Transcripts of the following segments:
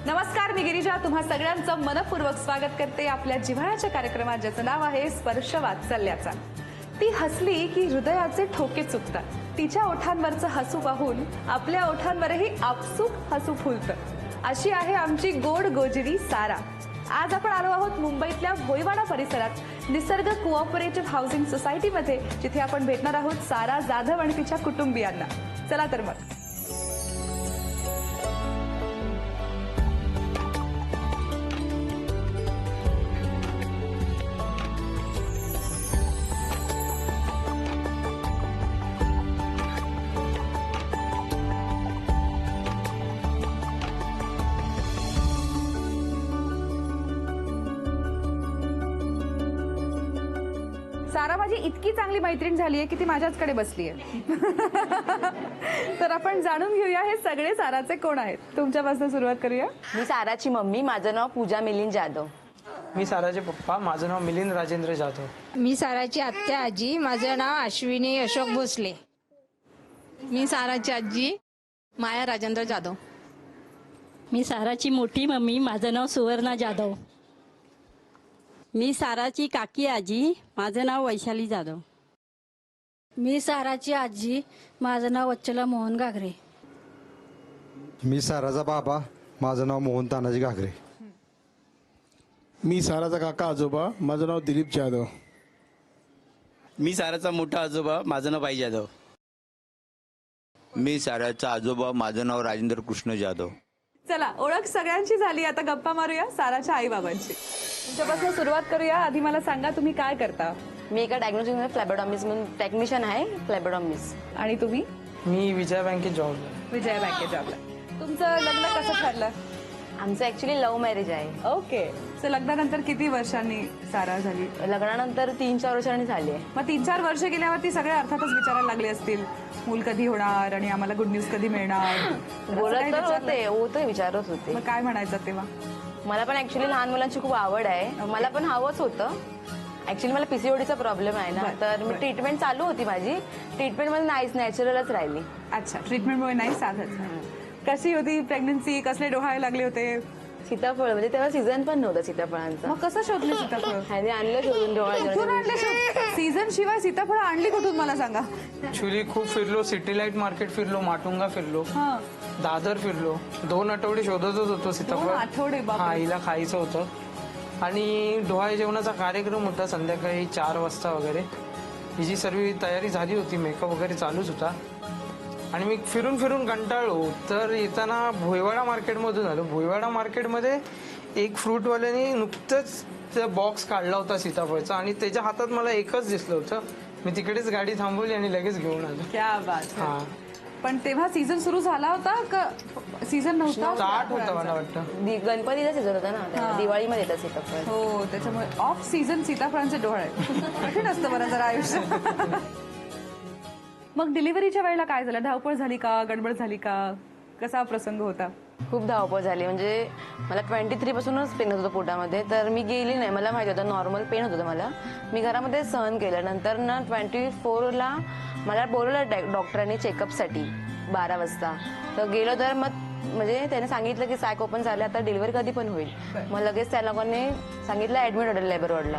नमस्कार, मी गिरिजा तुम्हा सगळ्यांचं मनपूर्वक स्वागत करते आपल्या जिव्हाळ्याच्या कार्यक्रमात, ज्याचं नाव आहे स्पर्श वात्सल्याचा. ती हसली की हृदयाचे ठोके चुकतात. तिच्या ओठांवरचं हसू पाहून आपल्या ओठांवरही आपसूक हसू फुलतं. अशी आहे आमची गोड गोजिरी सारा. आज आपण आलो आहोत मुंबईतल्या भोईवाडा परिसरात निसर्ग कोऑपरेटिव्ह हाऊसिंग सोसायटीमध्ये, जिथे आपण भेटणार आहोत सारा जाधव आणि तिच्या कुटुंबियांना. चला तर मग. सारा माझी इतकी चांगली मैत्रीण झाली आहे की ती माझ्याचकडे बसली आहे. तर आपण जाणून घेऊया हे सगळे साराचे कोण आहेत. तुमच्यापासून सुरुवात करूया. मी साराची मम्मी, माझं नाव पूजा मिलिंद जाधव. मी साराचे पप्पा, माझं नाव मिलिंद राजेंद्र जाधव. मी साराची आत्या आजी, माझं नाव अश्विनी अशोक भोसले. मी साराची आजी, माया राजेंद्र जाधव. मी साराची मोठी मम्मी, माझं नाव सुवर्णा जाधव. मी साराची काकी आजी, माझं नाव वैशाली जाधव. मी साराची आजी, माझं नाव वच्छला मोहन घागरे. मी साराचा बाबा, माझं नाव मोहन तानाजी घागरे. मी साराचा काका आजोबा, माझं नाव दिलीप जाधव. मी साराचा मोठा आजोबा, माझं नाव बाई जाधव. मी साराचा आजोबा, माझं नाव राजेंद्र कृष्ण जाधव. चला, ओळख सगळ्यांची झाली, आता गप्पा मारूया साराच्या आई बाबांची. तुमच्यापासून सुरुवात करूया. आधी मला सांगा, तुम्ही काय करता? मी एका डायग्नोस्टिक फ्लॅबोटॉमिस्ट म्हणून टेक्निशियन आहे, फ्लॅबोटॉमिस्ट. आणि तुम्ही? मी विजया बँकेत जॉब. विजया बँकेत जॉबला. तुमचं लग्न कसं ठरलं? आमचं ऍक्च्युली लव्ह मॅरेज आहे. ओके. सो लग्नानंतर किती वर्षांनी सारा झाली? लग्नानंतर 3-4 वर्षांनी झाली आहे. मग 3-4 वर्ष गेल्यावरती सगळे अर्थातच विचारायला लागले असतील, मूल कधी होणार आणि आम्हाला गुड न्यूज कधी मिळणार. बोलत तर होते विचारत होते. मग काय म्हणायचं तेव्हा? मला पण ऍक्च्युली लहान मुलांची खूप आवड आहे. मला पण हवंच होतं. ऍक्च्युली मला पीसीओडीचा प्रॉब्लेम आहे ना, तर मी ट्रीटमेंट चालू होती माझी. ट्रीटमेंट मध्ये नाहीच, नॅचरलच राहिली. अच्छा, ट्रीटमेंटमुळे नाही साधत. कशी होती प्रेग्नन्सी? कसले डोहाळे लागले होते? सीताफळ म्हणजे तेव्हा सीझन पण नव्हतं सीताफळांचा. मग कसं शोधले सीताफळ? ह्याने आणलं शोधून डोळा. सीझन शिवाय सीताफळ आणली कुठून मला सांगा. ऍक्च्युली खूप फिरलो, सिटी लाईट मार्केट फिरलो, माटुंगा फिरलो, दादर फिरलो. 2 आठवडे शोधतच होतो सीताफळ. आठवडे? हा, हिला खायचं होतं. आणि डोहाळे जेवणाचा कार्यक्रम होता संध्याकाळी 4 वाजता वगैरे. हिची सर्व तयारी झाली होती, मेकअप वगैरे चालूच होता. आणि मी फिरून फिरून कंटाळलो, तर येताना भोईवाडा मार्केटमधून आलो. भोईवाडा मार्केटमध्ये एक फ्रूटवाल्याने नुकतंच बॉक्स काढला होता सीताफळचा, आणि त्याच्या हातात मला एकच दिसलं होतं. मी तिकडेच गाडी थांबवली आणि लगेच घेऊन आलो. क्या बात. हा, पण तेव्हा सीझन सुरू झाला होता का? सीझन नव्हता, स्टार्ट होता मला वाटतं. गणपतीचा सीझन होता ना, दिवाळीमध्ये येतात सीताफळ. हो, त्याच्यामुळे ऑफ सीझन सीताफळांचे डोळे. कठीण असतं बरं जरा आयुष्य. मग डिलिव्हरीच्या वेळेला काय झालं? धावपळ झाली का? गडबड झाली का? कसा प्रसंग होता? खूप धावपळ झाली. म्हणजे मला 23 पासूनच पेन होत होतं पोटामध्ये, तर मी गेली नाही. मला माहिती होतं नॉर्मल पेन होत होतं मला. मी घरामध्ये सहन केलं. नंतर ना 24ला मला बोलवलं डॉक्टरांनी चेकअपसाठी 12 वाजता. तर गेलो, तर मग म्हणजे त्याने सांगितलं की सॅक ओपन झालं, आता डिलिव्हरी कधी पण होईल. मग लगेच त्या लोकांनी सांगितलं ऍडमिट होतं लेबर वॉर्डला.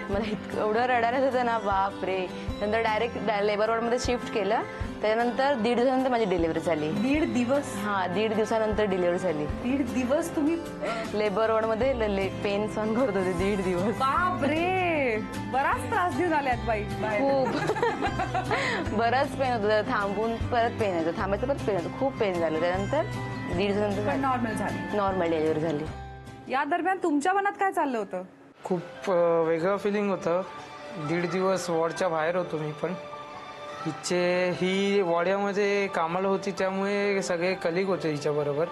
मला इतकं एवढं रडायला होतं ना, बाप रे. नंतर डायरेक्ट लेबर वॉर्डमध्ये शिफ्ट केलं. त्याच्यानंतर 1.5 दिवसानंतर माझी डिलिव्हरी झाली. 1.5 दिवस? हा, 1.5 दिवसानंतर डिलिव्हरी झाली. 1.5 दिवस तुम्ही लेबर वॉर्डमध्ये पेन सहन करत होते 1.5 दिवस. बाप रे, बराच त्रास देऊन आल्यात बाई. खूप बरंच पेन होतं. थांबून परत पेन येतं, थांबायचं परत पेन होतं. खूप पेन झालं. त्यानंतर 1.5 दिवसानंतर नॉर्मल झाली. नॉर्मल डिलिव्हरी झाली. या दरम्यान तुमच्या मनात काय चाललं होतं? खूप वेगळं फिलिंग होतं. 1.5 दिवस वॉर्डच्या बाहेर होतो मी पण. ही वॉर्डामध्ये कामाला होती, त्यामुळे सगळे कलिग होते हिच्याबरोबर.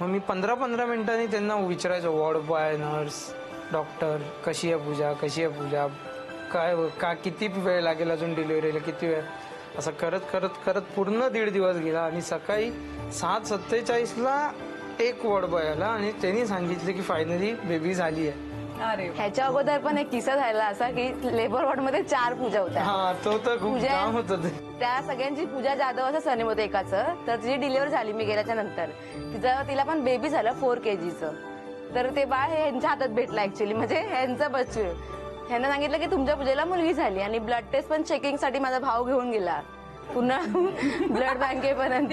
मग मी 15-15 मिनिटांनी त्यांना विचारायचो, वॉर्ड बॉय, नर्स, डॉक्टर, कशी आहे पूजा, कशी आहे पूजा, काय किती वेळ लागेल अजून डिलिव्हरीला, किती वेळ, असं करत करत करत पूर्ण 1.5 दिवस गेला. आणि सकाळी 7:47ला एक वॉर्ड बॉय आला आणि त्यांनी सांगितलं की फायनली बेबी झाली आहे. ह्याच्या अगोदर पण एक किस्सा झाला असा की लेबर वॉर्ड मध्ये 4 पूजा होत्या. हा, तो तर खूप जाम होतं ते. त्या सगळ्यांची पूजा जाधव असं सरनेम होतं एकाचं. तर तिची डिलिव्हरी झाली मी गेल्याच्या नंतर. तिला पण बेबी झालं 4 kg. तर ते बाळ हे ह्यांच्या हातात भेटलं ऍक्च्युली, म्हणजे ह्यांचं बच्चू. ह्यांना सांगितलं की तुमच्या पूजेला मुलगी झाली. आणि ब्लड टेस्ट पण चेकिंगसाठी माझा भाऊ घेऊन गेला पुन्हा ब्लड बँकेपर्यंत.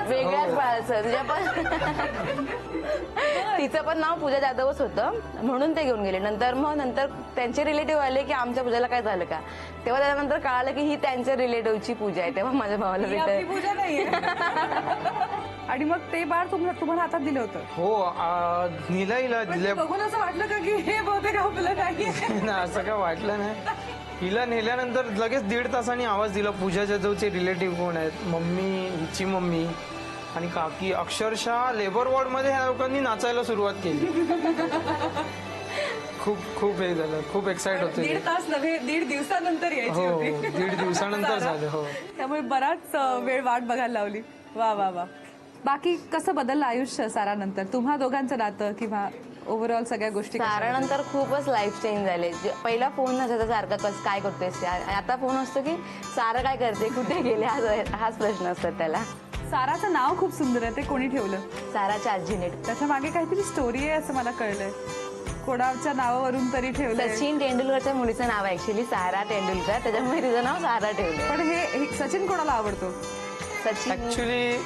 वेगळ्याच बाळाचं तिचं पण नाव पूजा जाधवच होतं, म्हणून ते घेऊन गेले. नंतर त्यांचे रिलेटिव्ह आले की आमच्या पूजेला काय झालं का, तेव्हा त्याच्यानंतर कळालं की ही त्यांच्या रिलेटिव्हची पूजा आहे. तेव्हा माझ्या भावाला भेटलं. पूजा नाहीये. आणि मग ते बाळ तुम्हाला हातात दिलं होतं? हो, हिला दिल्या. बघून असं वाटलं का की हे बहुतेक आपलं काही ना, असं काय वाटलं नाही. हिला नेल्यानंतर लगेच 1.5 तासांनी आवाज दिला. पूजा जाधवचे रिलेटिव्ह कोण आहेत, मम्मी, हिची मम्मी आणि काकी. अक्षरशः लेबर वॉर्डमध्ये ह्या लोकांनी नाचायला सुरुवात केली. खूप हे झालं, खूप एक्साइट होते. 1.5 तास नव्हे, 1.5 दिवसानंतर यायची हो, होती. 1.5 दिवसानंतर झालं. हो, त्यामुळे बराच वेळ वाट बघायला लावली. वा वा वा. बाकी कसं बदललं आयुष्य सारानंतर, तुम्हा दोघांचं नातं किंवा ओव्हरऑल सगळ्या गोष्टी? सारानंतर खूपच लाईफ चेंज झाले. पहिला फोन नसायचा सारखा, कसं काय करतोयस. आता फोन असतो की सारा काय करते, कुठे गेले, हाच प्रश्न असतात त्याला. साराचं नाव खूप सुंदर आहे, ते कोणी ठेवलं? साराच्या आजीने. त्याच्या मागे काहीतरी स्टोरी आहे असं मला कळलंय. कोणाच्या नावावरून तरी ठेवलं? सचिन तेंडुलकरच्या मुलीचं नाव आहे ऍक्च्युली, सारा तेंडुलकर. त्याच्यामुळे तिचं नाव सारा ठेवलं. पण हे सचिन कोणाला आवडतो? सचिन ऍक्च्युली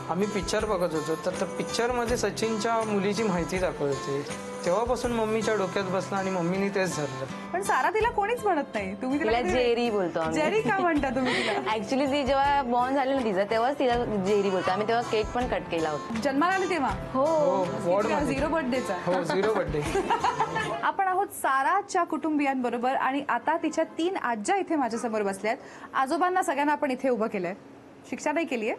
आम्ही पिक्चर बघत होतो, तर पिक्चर मध्ये सचिनच्या मुलीची माहिती दाखवत होती. तेव्हापासून मम्मीच्या डोक्यात बसलं आणि मम्मीने तेच धरलं. पण सारा तिला कोणीच म्हणत नाही, तुम्ही तिला जेरी बोलतो आम्ही. जेरी का म्हणता तुम्ही तिला? ऍक्च्युली ती जेव्हा बॉर्न झाली ना तिचं, तेव्हाच तिला जेरी बोलतो आम्ही. तेव्हा केक पण कट केला होता. जन्माला आली तेव्हा? हो, 0 बर्थडेचा. हो, 0 बर्थडे. आपण आहोत साराच्या कुटुंबियांबरोबर आणि आता तिच्या 3 आज्या इथे माझ्यासमोर बसल्यात. आजोबांना सगळ्यांना आपण इथे उभं केलंय, शिक्षा नाही केली आहे.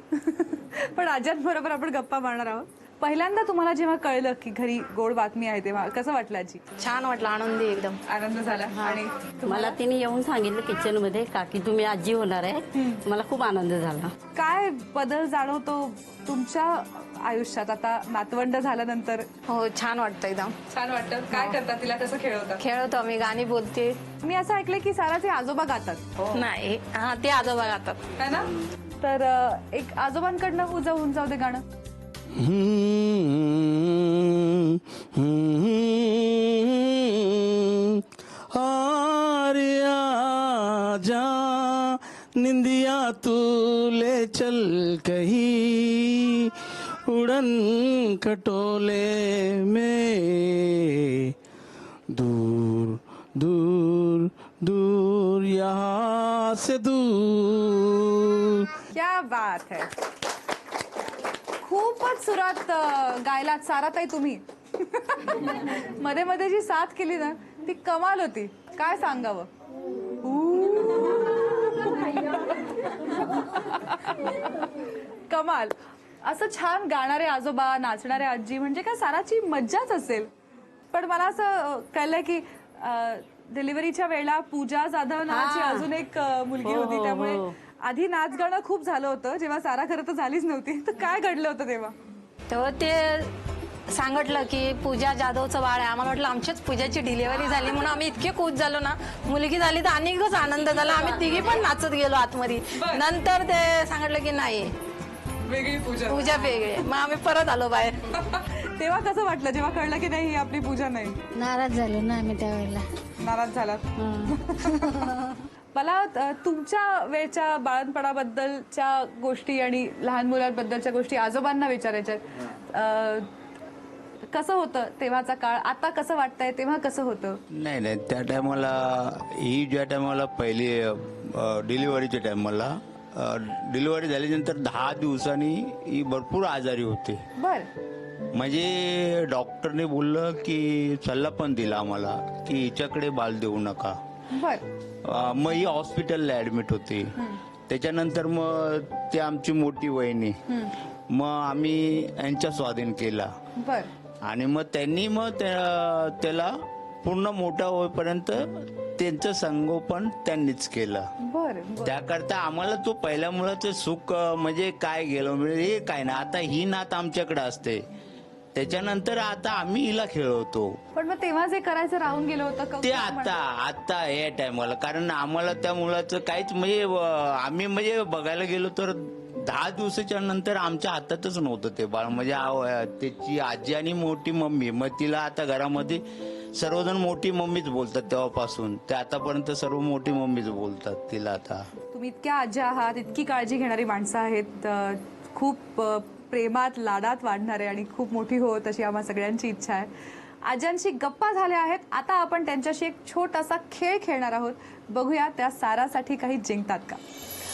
पण आज्यांबरोबर आपण गप्पा मारणार आहोत. पहिल्यांदा तुम्हाला जेव्हा कळलं की घरी गोड बातमी आहे तेव्हा कसं वाटलं आजी? छान वाटलं, आनंदी एकदम. आनंद झाला. आणि मला तिने येऊन सांगितलं किचन मध्ये काकी तुम्ही आजी होणार आहे. मला खूप आनंद झाला. काय बदल जाणवतो तुमच्या आयुष्यात आता नातवंड झाल्यानंतर? हो, छान वाटतं एकदम. छान वाटतं. काय करता तिला, कसं खेळवता? खेळतो आम्ही, गाणी बोलते. मी असं ऐकलंय की साराचे आजोबा गातात. नाही, हा, ते आजोबा गातात. है ना? तर एक आजोबांकडनं होऊन जाऊ दे गाणं. आर्या जा निंदिया तू ले चल कहीं उड़न खटोले में दूर दूर दूर यहाँ से दूर. क्या बात है. खूपच सुरात गायलात साराताई तुम्ही. मध्ये मध्ये जी साथ केली ना ती कमाल होती. काय सांगावं. कमाल. असं छान गाणारे आजोबा, नाचणारे आजी, म्हणजे काय साराची मज्जाच असेल. पण मला असं कळलं की डिलिव्हरीच्या वेळेला पूजा जाधव नावाची अजून एक मुलगी होती, त्यामुळे आधी नाच गाणं खूप झालं होतं जेव्हा सारा खरं तर झालीच नव्हती. तर काय घडलं होतं तेव्हा ते सांगितलं की पूजा जाधवचं बाळ आहे. आम्हाला वाटलं आमच्याच पूजाची डिलिव्हरी झाली म्हणून आम्ही इतके खुश झालो ना. मुलगी झाली तर अनेकच आनंद झाला. आम्ही तिघी पण नाचत गेलो आतमध्ये. नंतर ते सांगितलं की नाही, वेगळी पूजा वेगळी. मग आम्ही परत आलो बाहेर. तेव्हा कसं वाटलं जेव्हा कळलं की नाही ही आपली पूजा नाही? नाराज झालो ना आम्ही त्यावेळेला. नाराज झाला. मला तुमच्या वेळच्या बाळणपणाबद्दलच्या गोष्टी आणि लहान मुलांबद्दलच्या गोष्टी आजोबांना विचारायच्या. कसं होतं तेव्हाचा काळ, आता कसं वाटतंय, तेव्हा कसं होतं? नाही, त्या टायमाला ही ज्या टायमाला पहिली डिलिव्हरीच्या टायमाला डिलिव्हरी झाल्यानंतर 10 दिवसांनी ही भरपूर आजारी होते. बर. म्हणजे डॉक्टरने बोललं की सल्ला पण दिला आम्हाला की हिच्याकडे बाल देऊ नका. बर. मग ही हॉस्पिटलला ऍडमिट होती. त्याच्यानंतर मग ते आमची मोठी वहिनी, मग आम्ही यांच्या स्वाधीन केला. बर. आणि मग त्यांनी मग त्याला पूर्ण मोठा होईपर्यंत त्यांचं संगोपन त्यांनीच केलं. बर. त्याकरता आम्हाला तो पहिल्या मुलाचं सुख म्हणजे काय गेलं म्हणजे हे काय ना. आता ही नात आमच्याकडे असते, त्याच्यानंतर आता आम्ही हिला खेळवतो. पण मग तेव्हा जे करायचं राहून गेलं होतं ते कौतुक आता या टायमाला, कारण आम्हाला त्या मुलाचं काहीच म्हणजे आम्ही म्हणजे बघायला गेलो तर 10 दिवसाच्या नंतर आमच्या हातातच नव्हतं ते बाळ. म्हणजे त्याची आजी आणि मोठी मम्मी, मग तिला आता घरामध्ये सर्वजण मोठी मम्मीच बोलतात. तेव्हापासून ते आतापर्यंत सर्व मोठी मम्मीच बोलतात तिला. आता तुम्ही इतक्या आज्या आहात, इतकी काळजी घेणारी माणसं आहेत, खूप प्रेमात लाडात वाढणारे, आणि खूप मोठी हो तशी आम्हा सगळ्यांची इच्छा आहे. आज्यांशी गप्पा झाल्या आहेत. आता आपण त्यांच्याशी एक छोटासा खेळ खेळणार आहोत. बघूया त्या सारासाठी काही जिंकतात का.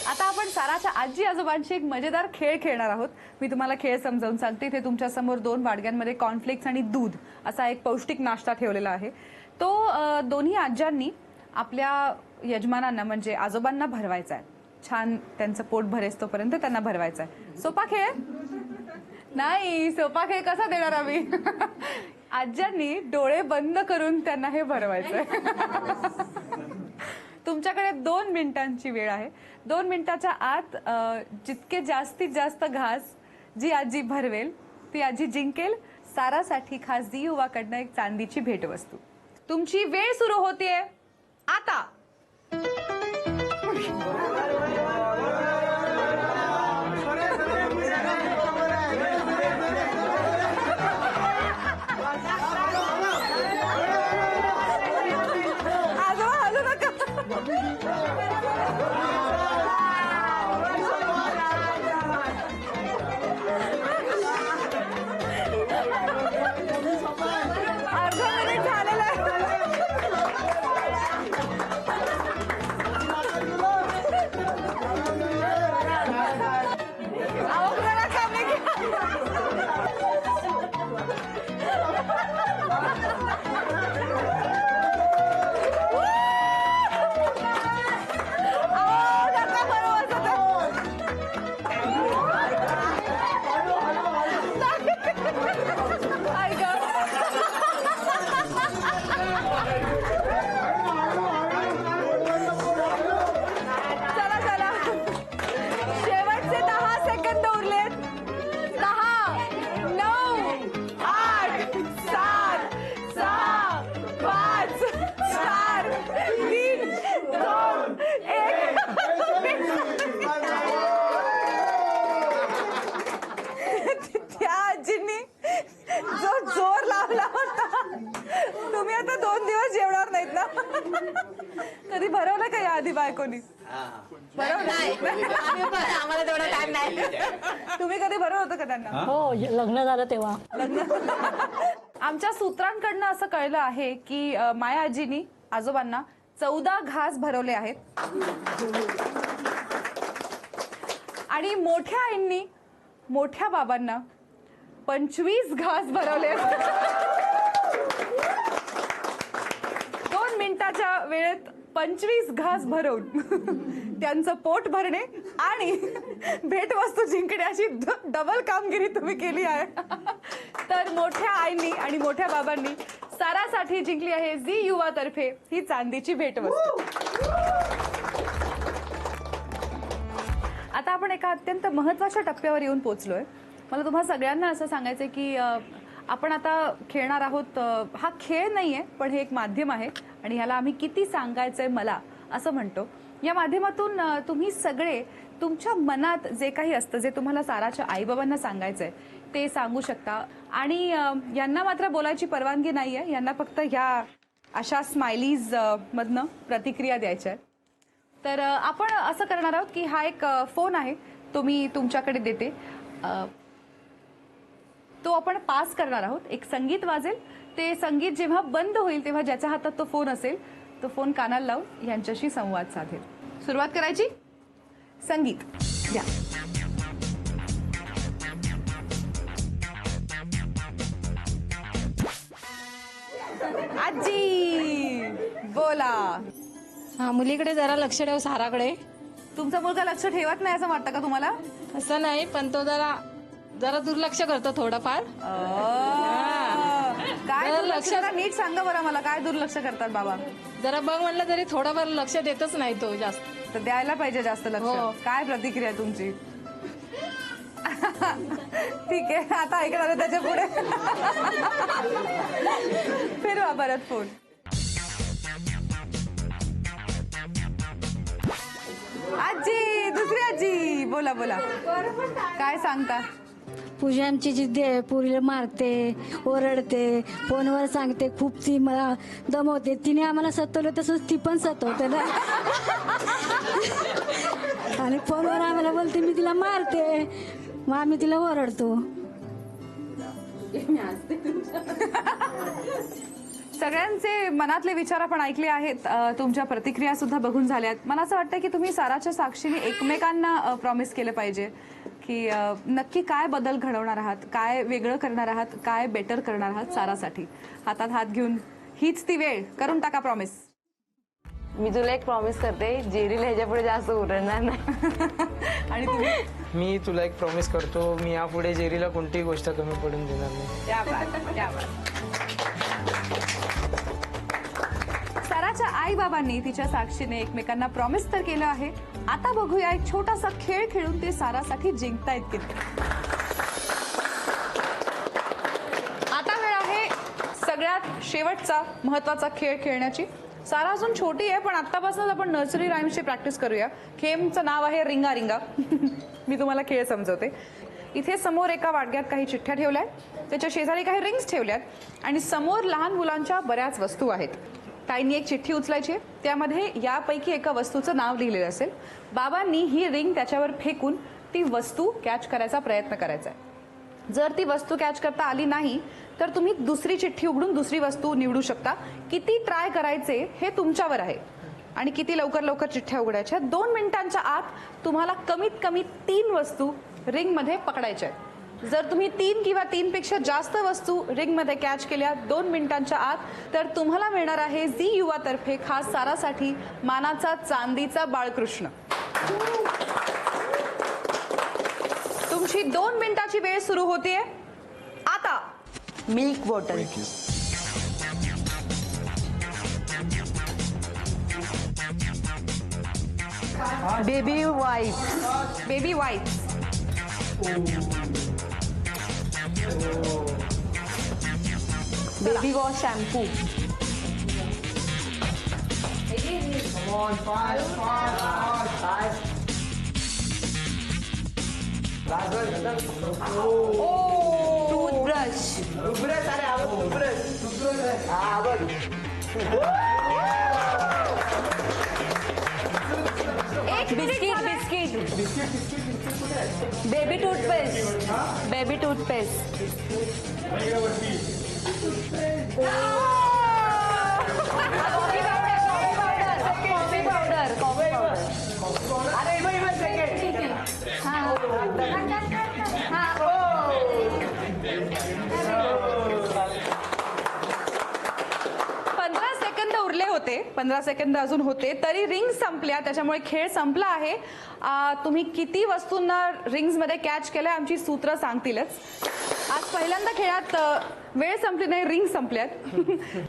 आता आपण साराच्या आजी आजोबांशी एक मजेदार खेळ खेळणार आहोत. मी तुम्हाला खेळ समजावून सांगते. इथे तुमच्या समोर 2 वाडग्यांमध्ये कॉर्नफ्लेक्स आणि दूध असा एक पौष्टिक नाश्ता ठेवलेला आहे. तो दोन्ही आज्यांनी आपल्या यजमानांना म्हणजे आजोबांना भरवायचा आहे. छान त्यांचं पोट भरेस तोपर्यंत त्यांना भरवायचा आहे. सोपा खेळ नाही. सोपा खेळ कसा देणार आम्ही. आज्यांनी डोळे बंद करून त्यांना हे भरवायचंय. तुमच्याकडे 2 मिनिटांची वेळ आहे. 2 मिनिटाच्या आत जितके जास्तीत जास्त घास जी आजी भरवेल ती आजी जिंकेल. सारासाठी खास झी युवाकडनं एक चांदीची भेटवस्तू. तुमची वेळ सुरू होतीये आता. कधी भरवलं का या आधी बायकोनी? आम्हाला तेवढा टाइम नाही. तुम्ही कधी भरवलं होतं का त्यांना? हो, लग्न झालं तेव्हा. आमच्या सूत्रांकडनं असं कळलं आहे की माया आजीनी आजोबांना 14 घास भरवले आहेत आणि मोठ्या आईंनी मोठ्या बाबांना 25 घास भरवले. 2 मिनिटाच्या वेळेत 25 घास भरवून त्यांचं पोट भरणे आणि भेटवस्तू जिंकण्याची डबल कामगिरी तुम्ही केली आहे. तर मोठ्या आईंनी आणि मोठ्या बाबांनी सारासाठी जिंकली आहे झी युवा तर्फे ही चांदीची भेटवस्तू. आता आपण एका अत्यंत महत्त्वाच्या टप्प्यावर येऊन पोहोचलोय. मला तुम्हाला सगळ्यांना असं सांगायचंय की आपण आता खेळणार आहोत. हा खेळ नाहीये, पण हे एक माध्यम आहे आणि ह्याला आम्ही किती सांगायचंय मला असं म्हणतो. या माध्यमातून तुम्ही सगळे तुमच्या मनात जे काही असतं, जे तुम्हाला साराच्या आईबाबांना सांगायचंय ते सांगू शकता. आणि यांना मात्र बोलायची परवानगी नाहीये. यांना फक्त ह्या अशा स्माइलीज मधनं प्रतिक्रिया द्यायच्या आहेत. तर आपण असं करणार आहोत की हा एक फोन आहे, तो मी तुमच्याकडे देते. तो आपण पास करणार आहोत. एक संगीत वाजेल. ते संगीत जेव्हा बंद होईल तेव्हा ज्याच्या हातात तो फोन असेल तो फोन कानाला लावून यांच्याशी संवाद साधेल. सुरुवात करायची. संगीत द्या. आजी बोला. हा, मुलीकडे जरा लक्ष ठेव, साराकडे. तुमचा मुलगा लक्ष ठेवत नाही असं वाटतं का तुम्हाला? असं नाही, पण तो जरा दुर्लक्ष करतो थोडंफार. काय दुर्लक्ष? नीट सांगा बरं मला, काय दुर्लक्ष करतात बाबा? जरा बघ म्हणलं तरी थोडंफार लक्ष देतच नाही तो जास्त. तर द्यायला पाहिजे जास्त लक्ष. हो. काय प्रतिक्रिया तुमची? ठीक आहे, आता ऐकणार आहे त्याच्या पुढे. फिरवा परत फोन. आजी, दुसरी आजी, बोला बोला, काय सांगता? पूजा आमची जिद्दी पुरीला मारते, ओरडते, फोनवर सांगते खूप, ती मला दमवते. तिने आम्हाला सतवलं तसंच ती पण सतवते ना. आणि फोनवर आम्हाला बोलते, मी तिला मारते, मग आम्ही तिला ओरडतो. सगळ्यांचे मनातले विचार आपण ऐकले आहेत, तुमच्या प्रतिक्रिया सुद्धा बघून झाल्यात. मला असं वाटतं की तुम्ही साराच्या साक्षीने एकमेकांना प्रॉमिस केलं पाहिजे की नक्की काय बदल घडवणार आहात, काय वेगळं करणार आहात, काय बेटर करणार आहात सारासाठी. हातात हात घेऊन हीच ती वेळ, करून टाका प्रॉमिस. मी तुला एक प्रॉमिस करते, जेरीला ह्याच्या पुढे जास्त ओरडणार नाही. आणि तुम्ही? मी तुला एक प्रॉमिस करतो, मी यापुढे जेरीला कोणतीही गोष्ट कमी पडून देणार नाही. क्या बात, क्या बात. साराच्या आई बाबांनी तिच्या साक्षीने एकमेकांना प्रॉमिस तर केलं आहे. आता बघूया एक छोटासा खेळ खेळून ते सारासाठी जिंकतायत किती. आता वेळ आहे सगळ्यात शेवटचा महत्वाचा खेळ खेळण्याची. सारा अजून छोटी आहे, पण आतापासूनच आपण नर्सरी राईम्सची प्रॅक्टिस करूया. खेमचं नाव आहे रिंगा रिंगा. मी तुम्हाला खेळ समजवते. इथे समोर एका वाडग्यात काही चिठ्ठ्या ठेवल्या आहेत, त्याच्या शेजारी काही रिंग्स ठेवल्यात आणि समोर लहान मुलांच्या बऱ्याच वस्तू आहेत. ताईंनी एक चिठ्ठी उचलायची आहे, त्यामध्ये यापैकी एका वस्तूचं नाव लिहिलेलं असेल. बाबांनी ही रिंग त्याच्यावर फेकून ती वस्तू कॅच करायचा प्रयत्न करायचा आहे. जर ती वस्तू कॅच करता आली नाही तर तुम्ही दुसरी चिठ्ठी उघडून दुसरी वस्तू निवडू शकता. किती ट्राय करायचे हे तुमच्यावर आहे आणि किती लवकर लवकर चिठ्ठ्या उघडायच्या. 2 मिनिटांच्या आत तुम्हाला कमीत कमी 3 वस्तू रिंगमध्ये पकडायच्या आहेत. जर तुम्ही 3 किंवा 3 पेक्षा जास्त वस्तू रिंगमध्ये कॅच केल्या 2 मिनिटांच्या आत, तर तुम्हाला मिळणार आहे झी युवा तर्फे खास सारासाठी मानाचा चांदीचा बाळकृष्ण. तुमची 2 मिनिटाची वेळ सुरू होतीये आता. Milk bottle, baby wipes, baby wipes, baby wash shampoo, toothbrush, biscuit, baby toothpaste, baby toothpaste, coffee powder, coffee powder. उरले होते, 15 सेकंद अजून होते, तरी रिंग संपल्या. त्याच्यामुळे खेळ संपला आहे. तुम्ही किती वस्तूंना रिंग्स मध्ये कॅच केलंय आमची सूत्र सांगतीलच. आज पहिल्यांदा खेळात वेळ संपली नाही, रिंग संपल्यात.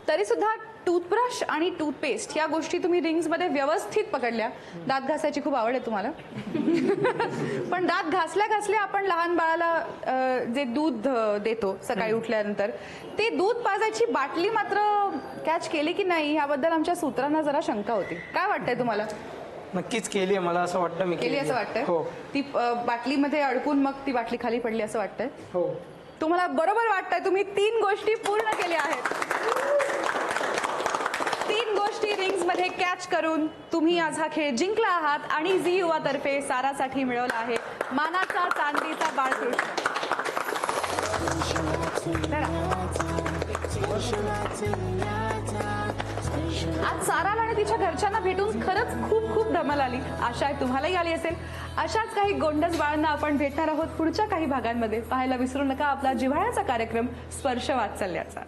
तरी सुद्धा टूथब्रश आणि टूथपेस्ट या गोष्टी तुम्ही रिंग्स मध्ये व्यवस्थित पकडल्या. दात घासायची खूप आवड आहे तुम्हाला. पण दात घासल्या घासल्या आपण लहान बाळाला जे दूध देतो सकाळी उठल्यानंतर, ते दूध पाजायची बाटली मात्र कॅच केली की नाही याबद्दल आमच्या सूत्रांना जरा शंका होती. काय वाटतंय तुम्हाला? नक्कीच केली आहे, मला असं वाटतं मी केली असं वाटतंय. हो. ती बाटलीमध्ये अडकून मग ती बाटली खाली पडली असं वाटतंय. हो. तुम्हाला बरोबर वाटतंय. तुम्ही 3 गोष्टी पूर्ण केल्या आहेत. 3 गोष्टी रिंग्स मध्ये कॅच करून तुम्ही आज हा खेळ जिंकला आहात आणि झी युवा तर्फे सारासाठी मिळवला आहे मानाचा चांदीचा बाळकृष्ण. आज साराला आणि तिच्या घरच्यांना भेटून खरंच खूप खूप धमाल आली. आशा आहे तुम्हालाही आली असेल. अशाच काही गोंडस बाळांना आपण भेटणार आहोत पुढच्या काही भागांमध्ये. पाहायला विसरू नका आपला जिव्हाळ्याचा कार्यक्रम स्पर्श वात्सल्याचा.